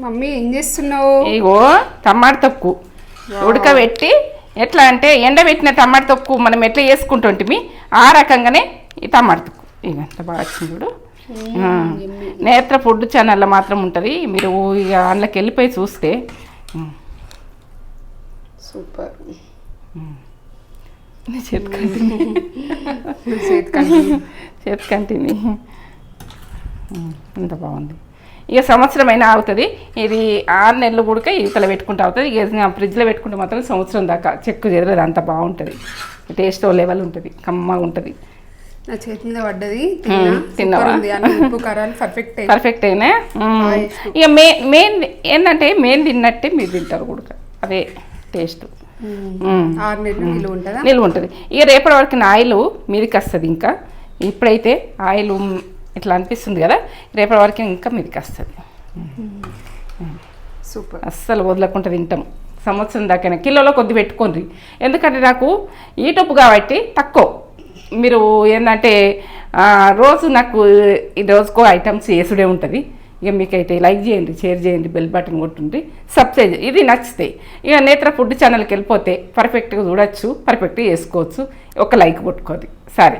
Mummy ఏం చేస్తున్నావు? ఇగో టమాటా తొక్కు ఉడకబెట్టి ఎట్లా అంటే ఎండబెట్టిన టమాటా తొక్కు మనం ఎట్లా చేసుకుంటుంటిమి ఆ రకంగానే ఈ టమాటా తొక్కు ఇక ఎంత బాగా వచ్చింది చూడు. నేత్ర ఫుడ్ ఛానల్లో మాత్రం ఉంటుంది, మీరు ఇక అందులోకి వెళ్ళిపోయి చూస్తే సూపర్. చేతికంటిని ఎంత బాగుంది. ఇక సంవత్సరం అయినా అవుతుంది. ఇది 6 నెలలు కూడా ఇవతల పెట్టుకుంటూ అవుతుంది. ఇక ఫ్రిడ్జ్లో పెట్టుకుంటే మాత్రం సంవత్సరం దాకా చెక్కు చెదరదు, అంత బాగుంటుంది. టేస్ట్ లెవెల్ ఉంటుంది, కమ్మగా ఉంటుంది. నా చేతి మీద పడ్డది, తిన్నావా? పర్ఫెక్ట్ అయినా. ఇక మెయిన్ ఏంటంటే మెయిన్ తిన్నట్టే మీరు తింటారు కూడా, అదే టేస్ట్ 6 నెలలు నిలువ ఉంటుంది. ఇక రేపటి వరకు ఆయిల్ మీదకి వస్తుంది. ఇంకా ఇప్పుడైతే ఆయిల్ ఇట్లా అనిపిస్తుంది కదా, రేపటి వరకు ఇంకా మీదకి వస్తుంది. సూపర్. అస్సలు వదలకుండా తింటాం సంవత్సరం దాకా. కిలోలో కొద్ది పెట్టుకోండి, ఎందుకంటే నాకు యూట్యూబ్ కాబట్టి తక్కువ. మీరు ఏంటంటే రోజు నాకు ఈ రోజుకో ఐటమ్స్ వేసుడే ఉంటుంది. ఇక మీకైతే లైక్ చేయండి, షేర్ చేయండి, బెల్ బటన్ కొట్టుండి, సబ్స్క్రైబ్. ఇది నచ్చితే ఇక నేత్ర ఫుడ్ ఛానల్కి వెళ్ళిపోతే పర్ఫెక్ట్గా చూడొచ్చు, పర్ఫెక్ట్గా చేసుకోవచ్చు. ఒక లైక్ కొట్టుకోండి. సరే.